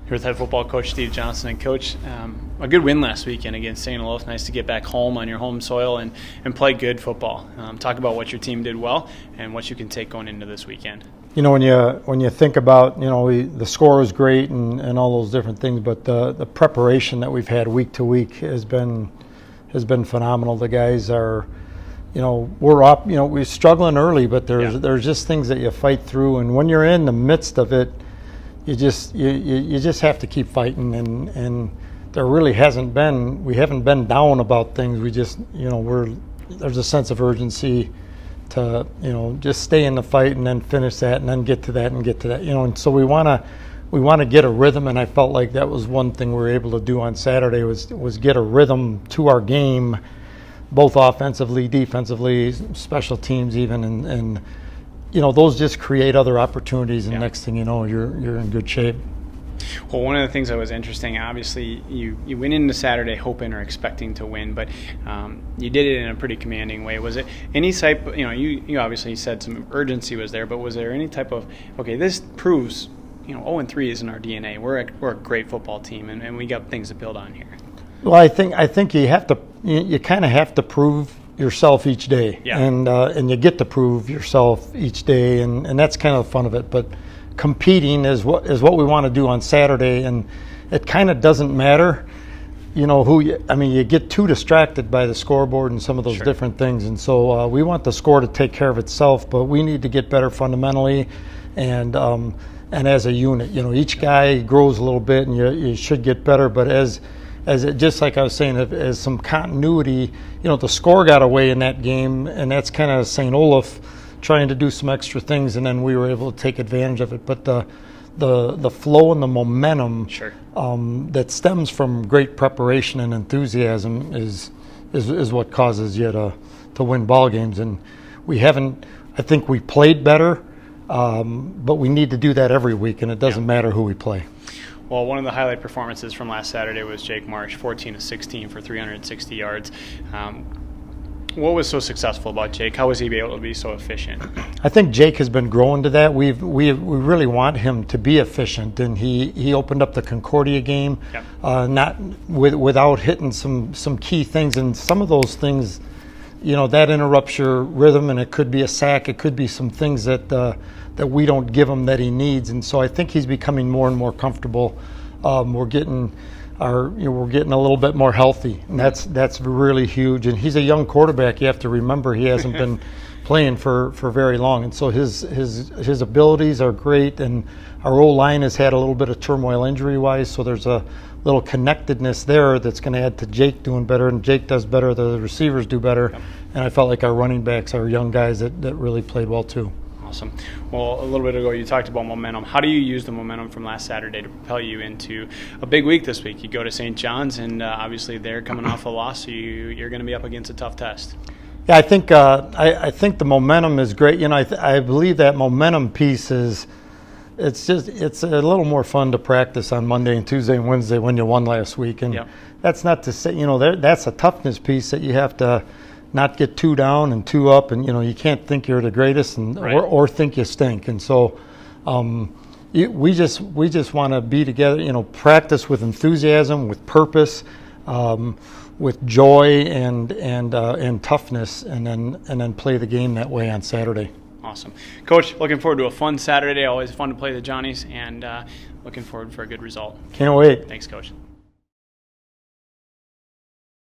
Here with head football coach Steve Johnson. And Coach, a good win last weekend against St. Olaf. Nice to get back home on your home soil and play good football. Talk about what your team did well and what you can take going into this weekend. You know, when you think about, the score is great and all those different things, but the preparation that we've had week to week has been phenomenal. The guys are, we're up. We're struggling early, but there's just things that you fight through, and when you're in the midst of it, you just have to keep fighting, and there really we haven't been down about things. We just, there's a sense of urgency to, just stay in the fight and then finish that and then get to that and get to that, and so we want to get a rhythm, and I felt like that was one thing we were able to do on Saturday was get a rhythm to our game, both offensively, defensively, special teams even, and those just create other opportunities, and next thing you know, you're in good shape. Well, one of the things that was interesting, obviously, you went into Saturday hoping or expecting to win, but you did it in a pretty commanding way. Was it any type, you obviously said some urgency was there, but was there any type of, okay, this proves, 0-3 isn't our DNA. We're a great football team, and we got things to build on here. Well, I think you kind of have to prove yourself each day, and you get to prove yourself each day, and that's kind of the fun of it. But competing is what we want to do on Saturday, and it kind of doesn't matter, you get too distracted by the scoreboard and some of those different things, and so we want the score to take care of itself, but we need to get better fundamentally, and as a unit, each guy grows a little bit, and you should get better, but as it, just like I was saying, as some continuity, the score got away in that game, and that's kind of St. Olaf trying to do some extra things, and then we were able to take advantage of it. But the flow and the momentum that stems from great preparation and enthusiasm is what causes you to win ball games. And we haven't. I think we played better, but we need to do that every week, and it doesn't matter who we play. Well, one of the highlight performances from last Saturday was Jake Marsh, 14 of 16 for 360 yards. What was so successful about Jake? How was he able to be so efficient? I think Jake has been growing to that. We really want him to be efficient, and he opened up the Concordia game, not without hitting some key things, and some of those things, that interrupts your rhythm, and it could be a sack, it could be some things that we don't give him that he needs, and so I think he's becoming more and more comfortable. We're getting a little bit more healthy, and that's really huge. And he's a young quarterback. You have to remember he hasn't been playing for very long, and so his abilities are great. And our O-line has had a little bit of turmoil injury-wise, so there's a little connectedness there that's going to add to Jake doing better. And Jake does better, the receivers do better, and I felt like our running backs are young guys that really played well too. Awesome. Well, a little bit ago you talked about momentum. How do you use the momentum from last Saturday to propel you into a big week this week? You go to St. John's, and obviously they're coming off a loss, so you're going to be up against a tough test. Yeah, I think the momentum is great. I believe that momentum piece it's a little more fun to practice on Monday and Tuesday and Wednesday when you won last week, and that's not to say that's a toughness piece that you have to not get too down and too up, and you can't think you're the greatest or think you stink, and so we just want to be together, practice with enthusiasm, with purpose, with joy and toughness, and then play the game that way on Saturday. Awesome. Coach, looking forward to a fun Saturday. Always fun to play the Johnnies, and looking forward for a good result. Can't wait. Thanks, Coach.